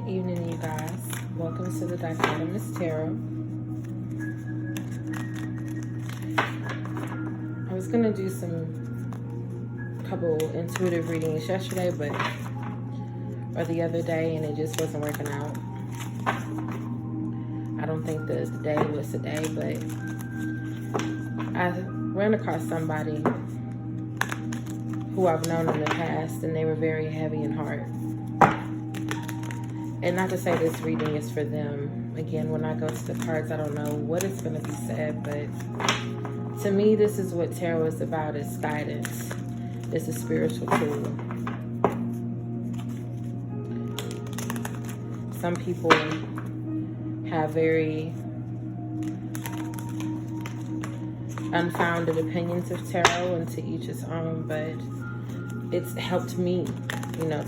evening, you guys. Welcome to the Dichotomous Tarot. I was going to do some couple intuitive readings yesterday, or the other day, and it just wasn't working out. I don't think the day was the day, but I ran across somebody who I've known in the past, and they were very heavy in heart. And not to say this reading is for them. Again, when I go to the cards, I don't know what is going to be said, but to me, this is what tarot is about, is guidance. It's a spiritual tool. Some people have very unfounded opinions of tarot, and to each his own, but it's helped me,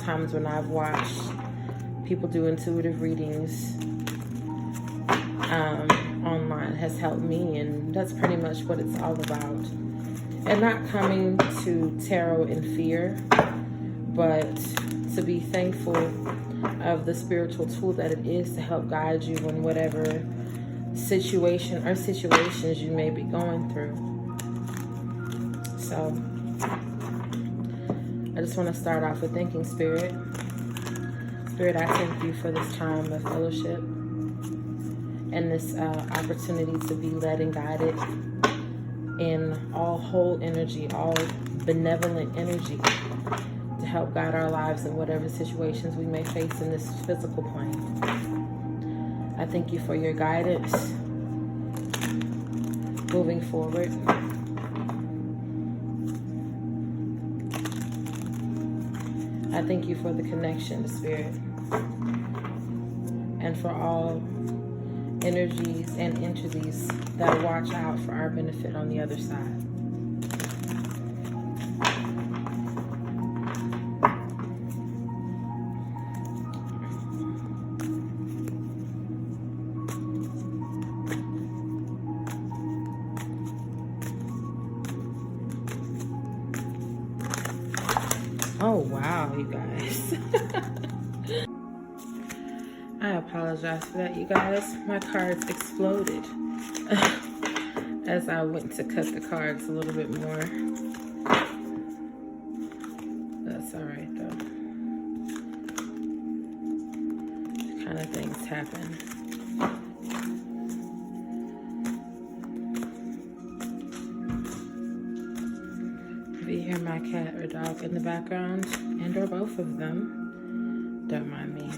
times when I've watched people do intuitive readings online has helped me, and that's pretty much what it's all about. And not coming to tarot in fear, but to be thankful of the spiritual tool that it is to help guide you in whatever situation or situations you may be going through. So I just want to start off with thanking Spirit. Spirit, I thank you for this time of fellowship and this opportunity to be led and guided in all whole energy, all benevolent energy, to help guide our lives in whatever situations we may face in this physical plane. I thank you for your guidance moving forward. I thank you for the connection to Spirit, and for all energies and entities that watch out for our benefit on the other side. Oh, wow, you guys. I apologize for that, you guys. My cards exploded as I went to cut the cards a little bit more. That's all right, though. These kind of things happen. If you hear my cat or dog in the background, and or both of them, don't mind me.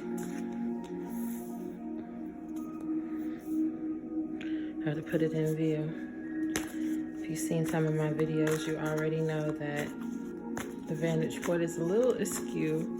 I have to put it in view. If you've seen some of my videos, you already know that the vantage point is a little askew.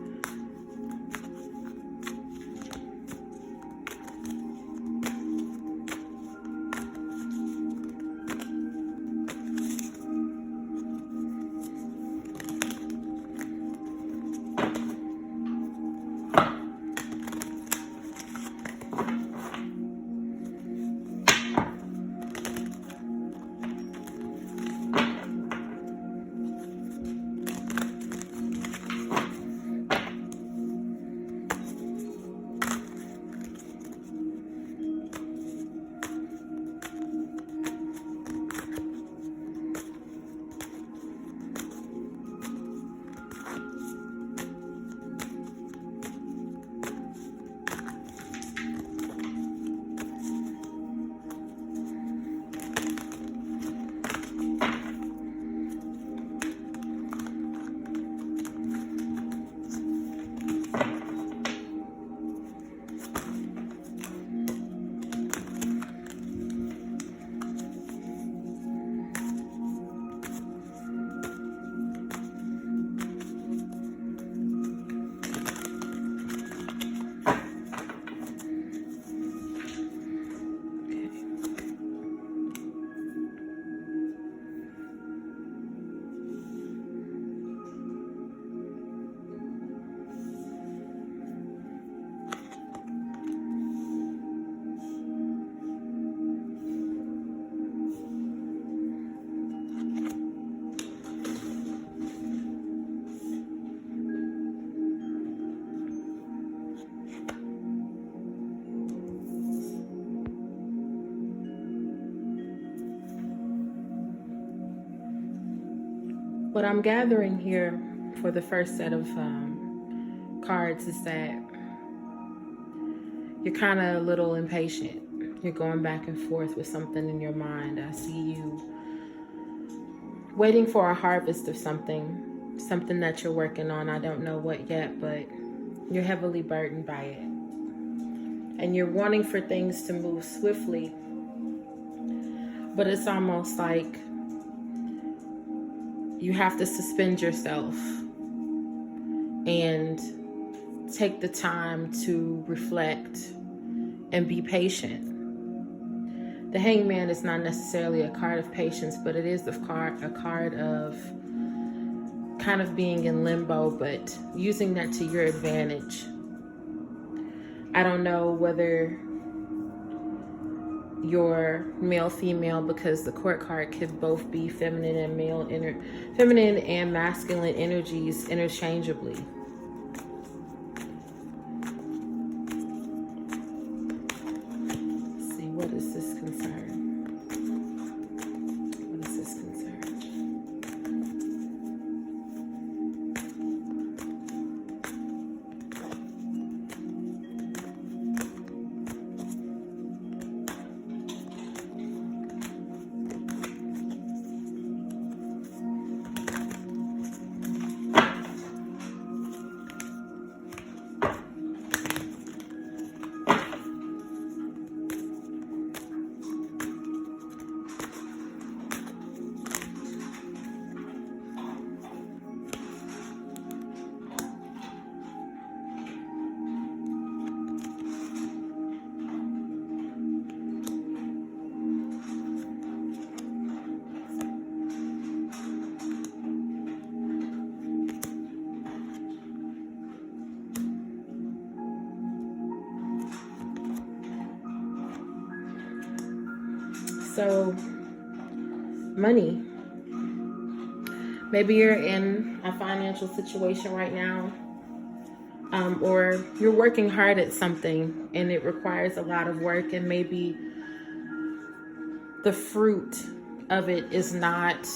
What I'm gathering here for the first set of cards is that you're kind of a little impatient. You're going back and forth with something in your mind. I see you waiting for a harvest of something that you're working on. I don't know what yet, but you're heavily burdened by it. And you're wanting for things to move swiftly, but it's almost like you have to suspend yourself and take the time to reflect and be patient. The Hangman is not necessarily a card of patience, but it is a card of kind of being in limbo, but using that to your advantage. I don't know whether you're male, female, because the Court card could both be feminine and masculine energies interchangeably. Let's see, what is this concern? What is this concern? So, money. Maybe you're in a financial situation right now, or you're working hard at something and it requires a lot of work, and maybe the fruit of it is not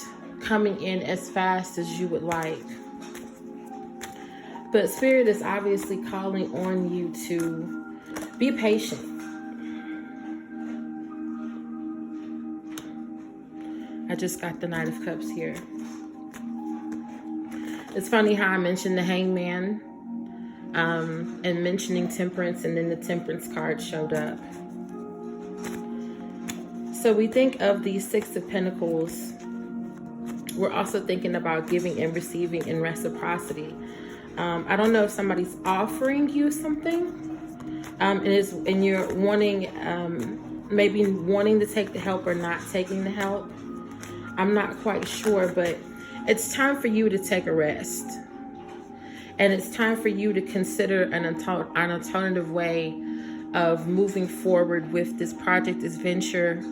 coming in as fast as you would like. But Spirit is obviously calling on you to be patient. I just got the Knight of Cups here. It's funny how I mentioned the Hangman and mentioning Temperance, and then the Temperance card showed up. So we think of the Six of Pentacles. We're also thinking about giving and receiving in reciprocity. I don't know if somebody's offering you something and you're wanting, maybe wanting to take the help or not taking the help. I'm not quite sure, but it's time for you to take a rest. And it's time for you to consider an alternative way of moving forward with this project, this venture,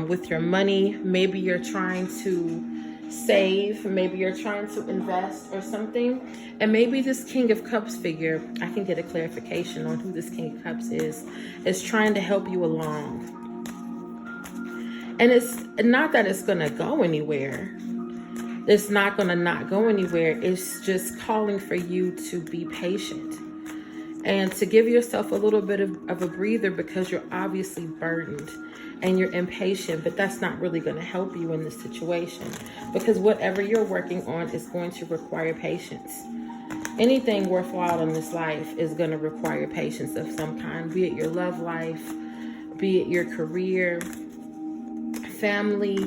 with your money. Maybe you're trying to save, maybe you're trying to invest or something. And maybe this King of Cups figure, I can get a clarification on who this King of Cups is trying to help you along. And it's not that it's going to go anywhere. It's not going to not go anywhere. It's just calling for you to be patient and to give yourself a little bit of a breather, because you're obviously burdened and you're impatient, but that's not really going to help you in this situation, because whatever you're working on is going to require patience. Anything worthwhile in this life is going to require patience of some kind, be it your love life, be it your career, family,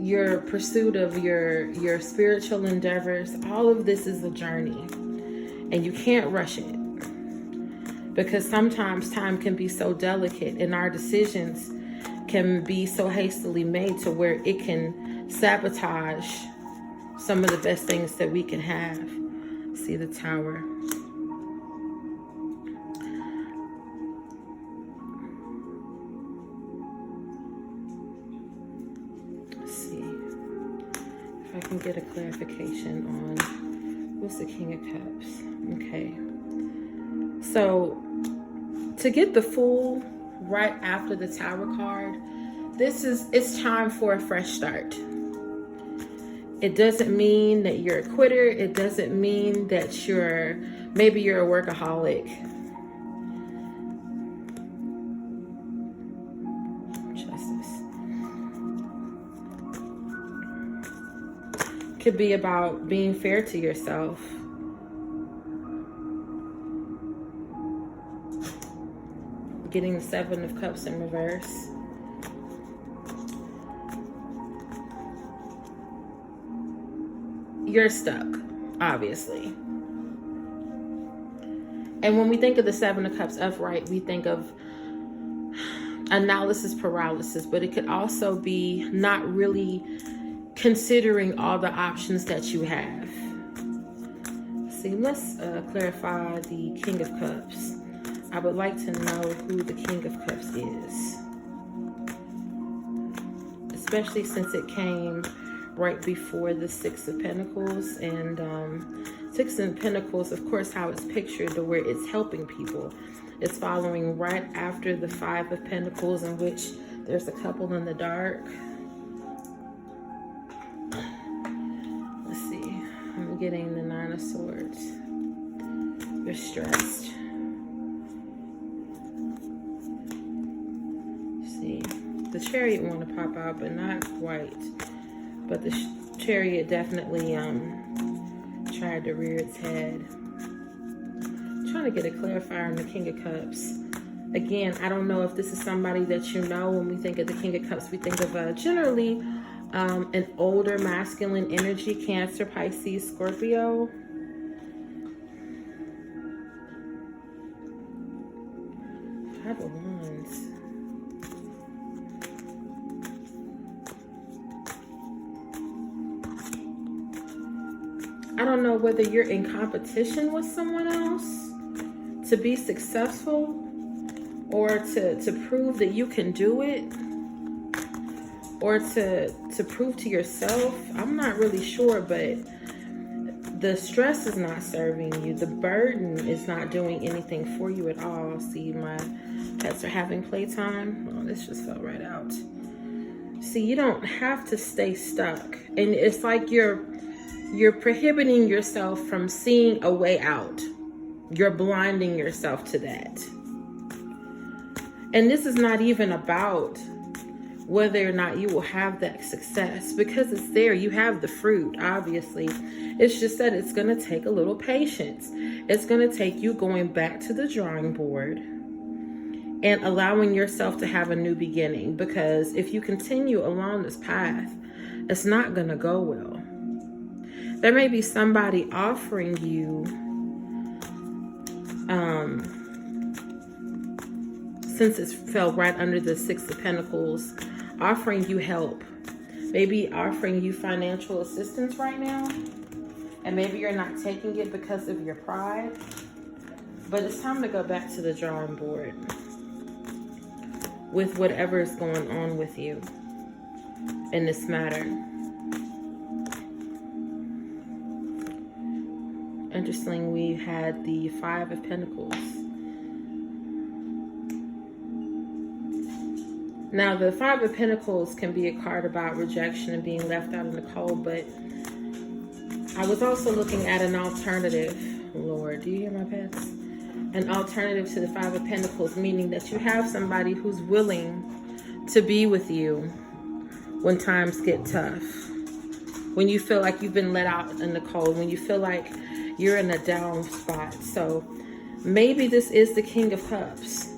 your pursuit of your spiritual endeavors. All of this is a journey, and you can't rush it, because sometimes time can be so delicate and our decisions can be so hastily made to where it can sabotage some of the best things that we can have. See the Tower. I can get a clarification on what's the King of Cups. Okay. So to get the Fool right after the Tower card, it's time for a fresh start. It doesn't mean that you're a quitter. It doesn't mean that maybe you're a workaholic. Justice. Could be about being fair to yourself. Getting the 7 of Cups in reverse. You're stuck, obviously. And when we think of the 7 of Cups upright, we think of analysis paralysis, but it could also be not really considering all the options that you have. See, let's clarify the King of Cups. I would like to know who the King of Cups is, especially since it came right before the 6 of Pentacles. And 6 of Pentacles, of course, how it's pictured to where it's helping people. It's following right after the 5 of Pentacles, in which there's a couple in the dark. Let's see. I'm getting the 9 of Swords. You're stressed. See, the Chariot want to pop out, but not quite. But the Chariot definitely tried to rear its head. I'm trying to get a clarifier on the King of Cups. Again, I don't know if this is somebody that you know. When we think of the King of Cups, we think of generally an older masculine energy, Cancer, Pisces, Scorpio. Five of Wands. I don't know whether you're in competition with someone else to be successful, or to prove that you can do it, or to prove to yourself. I'm not really sure, but the stress is not serving you. The burden is not doing anything for you at all. See, my pets are having playtime. Oh, this just fell right out. See, you don't have to stay stuck. And it's like you're prohibiting yourself from seeing a way out. You're blinding yourself to that. And this is not even about whether or not you will have that success, because it's there. You have the fruit, obviously. It's just that it's going to take a little patience. It's going to take you going back to the drawing board and allowing yourself to have a new beginning. Because if you continue along this path, it's not going to go well. There may be somebody offering you, since it fell right under the 6 of Pentacles, offering you help. Maybe offering you financial assistance right now. And maybe you're not taking it because of your pride. But it's time to go back to the drawing board with whatever is going on with you in this matter. Interesting, we had the 5 of Pentacles. Now, the 5 of Pentacles can be a card about rejection and being left out in the cold, but I was also looking at an alternative. Lord, do you hear my pets? An alternative to the 5 of Pentacles, meaning that you have somebody who's willing to be with you when times get tough. When you feel like you've been let out in the cold, when you feel like you're in a down spot. So maybe this is the King of Cups.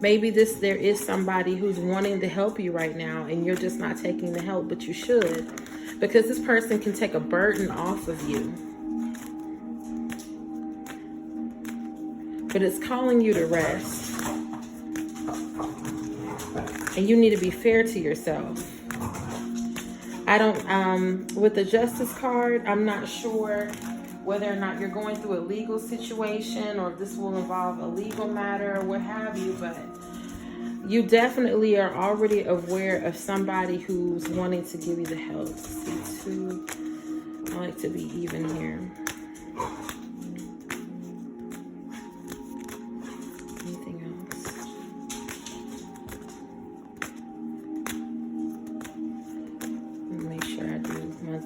Maybe there is somebody who's wanting to help you right now, and you're just not taking the help, but you should. Because this person can take a burden off of you. But it's calling you to rest. And you need to be fair to yourself. I don't, with the Justice card, I'm not sure whether or not you're going through a legal situation, or if this will involve a legal matter or what have you, but you definitely are already aware of somebody who's wanting to give you the help. See, 2, I like to be even here. Anything else? Let me make sure I do my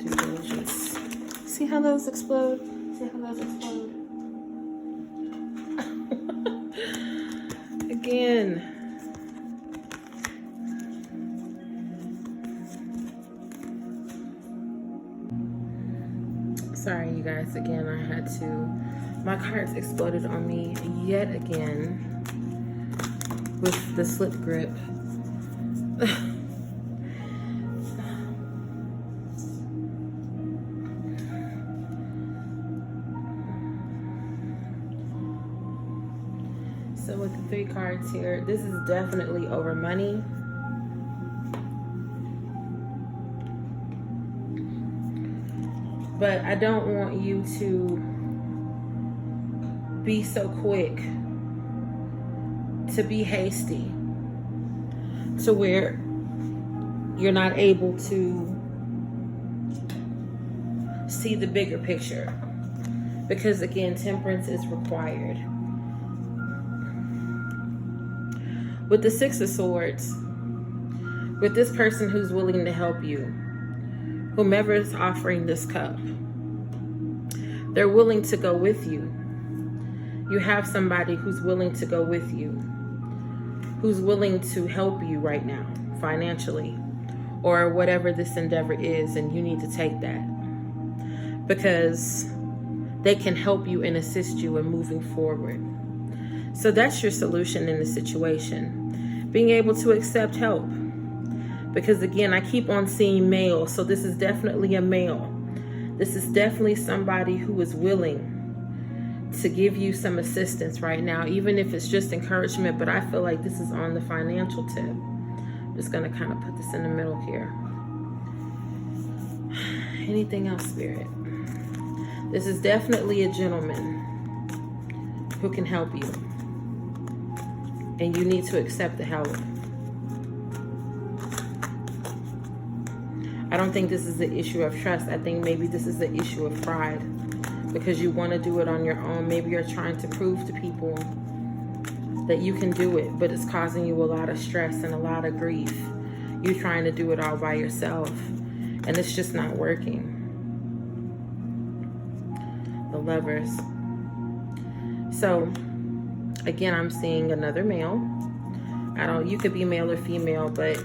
See how those explode? See how those explode? Again. Sorry, you guys. Again, I had to. My cards exploded on me yet again with the slip grip. So with the 3 cards here, this is definitely over money. But I don't want you to be so quick to be hasty to where you're not able to see the bigger picture. Because again, temperance is required. With the 6 of Swords, with this person who's willing to help you, whomever is offering this cup, they're willing to go with you. You have somebody who's willing to go with you, who's willing to help you right now, financially, or whatever this endeavor is, and you need to take that. Because they can help you and assist you in moving forward. So that's your solution in the situation. Being able to accept help. Because again, I keep on seeing male, so this is definitely a male. This is definitely somebody who is willing to give you some assistance right now, even if it's just encouragement, but I feel like this is on the financial tip. I'm just going to kind of put this in the middle here. Anything else, Spirit? This is definitely a gentleman who can help you. And you need to accept the help. I don't think this is the issue of trust. I think maybe this is the issue of pride. Because you want to do it on your own. Maybe you're trying to prove to people that you can do it, but it's causing you a lot of stress and a lot of grief. You're trying to do it all by yourself, and it's just not working. The Lovers. So, again, I'm seeing another male. You could be male or female, but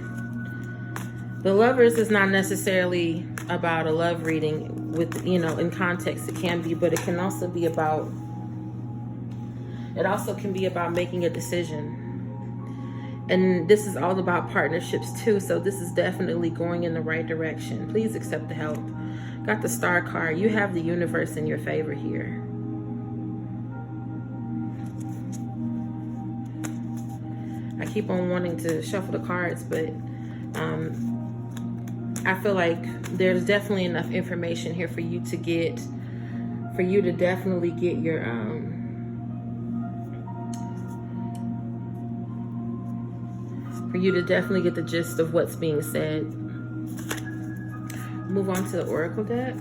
the Lovers is not necessarily about a love reading with, in context it can be, but it can also be about, making a decision. And this is all about partnerships too, so this is definitely going in the right direction. Please accept the help. Got the Star card. You have the universe in your favor here. I keep on wanting to shuffle the cards, but I feel like there's definitely enough information here for you to definitely get your the gist of what's being said. Move on to the Oracle deck.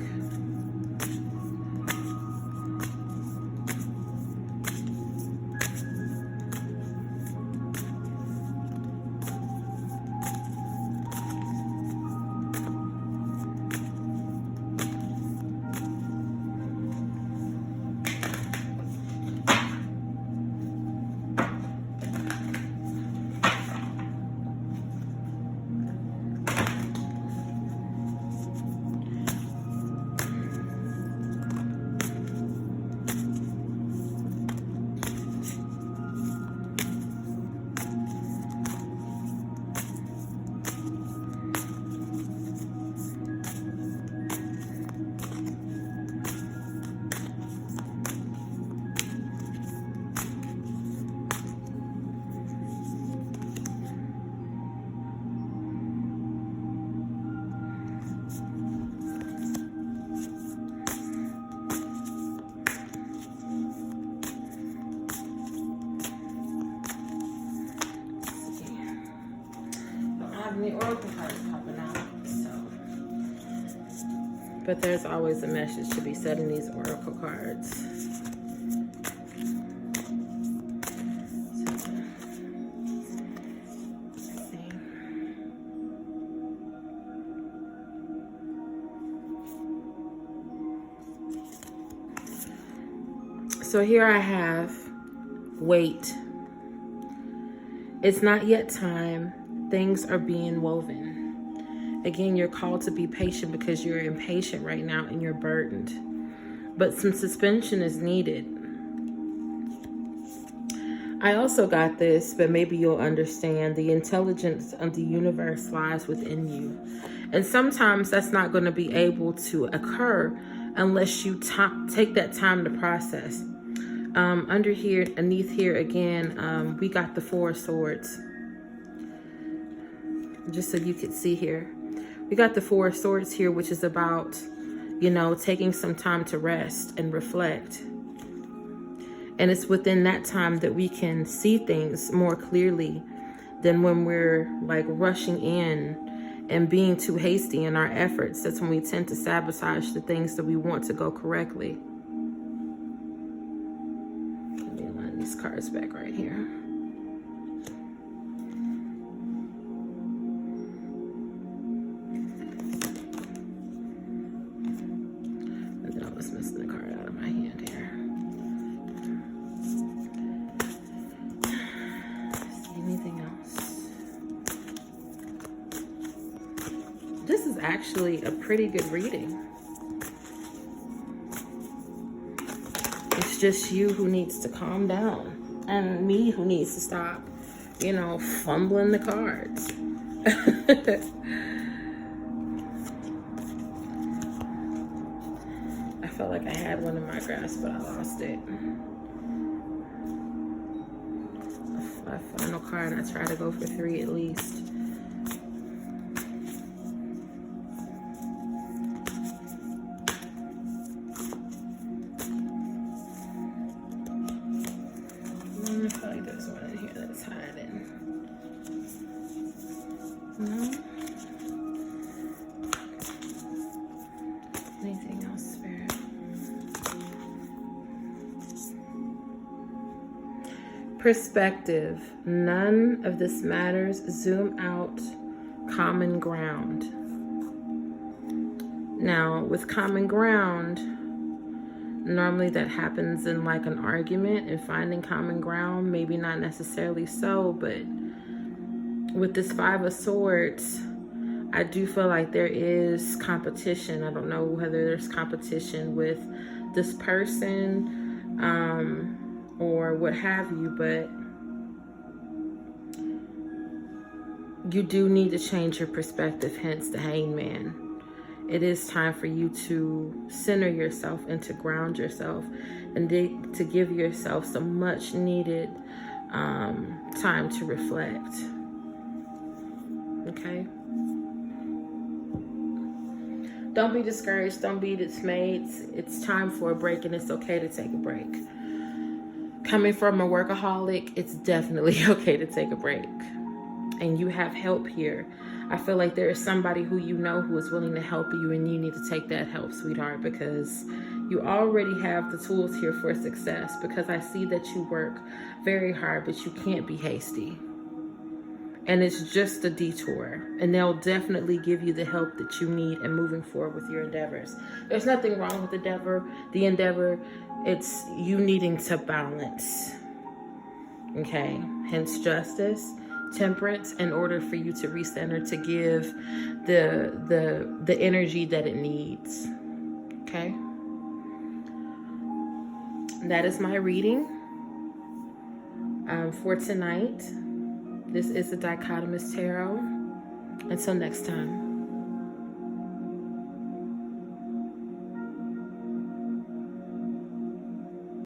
The Oracle cards popping out, but there's always a message to be said in these Oracle cards. So here I have, wait. It's not yet time. Things are being woven. Again, you're called to be patient because you're impatient right now and you're burdened. But some suspension is needed. I also got this, but maybe you'll understand. The intelligence of the universe lies within you. And sometimes that's not going to be able to occur unless you take that time to process. Under here, beneath here again, we got the Four of Swords. Just so you could see here. We got the Four of Swords here, which is about, you know, taking some time to rest and reflect. And it's within that time that we can see things more clearly than when we're like rushing in and being too hasty in our efforts. That's when we tend to sabotage the things that we want to go correctly. Let me line these cards back right here. No, I was missing the card out of my hand here. Anything else? This is actually a pretty good reading. It's just you who needs to calm down and me who needs to stop, you know, fumbling the cards. I felt like I had one in my grasp, but I lost it. My final card, I try to go for 3 at least. I feel like there's one in here that's hiding. No? Anything else, Spirit? Perspective. None of this matters. Zoom out. Common ground. Now, with common ground, normally that happens in like an argument and finding common ground. Maybe not necessarily so, but with this Five of Swords, I do feel like there is competition. I don't know whether there's competition with this person, or what have you, but you do need to change your perspective, hence the Hangman. It is time for you to center yourself and to ground yourself and to give yourself some much needed time to reflect. Okay? Don't be discouraged. Don't be dismayed. It's time for a break, and it's okay to take a break. Coming from a workaholic, it's definitely okay to take a break. And you have help here. I feel like there is somebody who you know who is willing to help you, and you need to take that help, sweetheart, because you already have the tools here for success. Because I see that you work very hard, but you can't be hasty. And it's just a detour. And they'll definitely give you the help that you need in moving forward with your endeavors. There's nothing wrong with the endeavor. It's you needing to balance. Okay? Hence justice, temperance, in order for you to recenter, to give the energy that it needs. Okay? That is my reading for tonight. This is the Dichotomous Tarot. Until next time.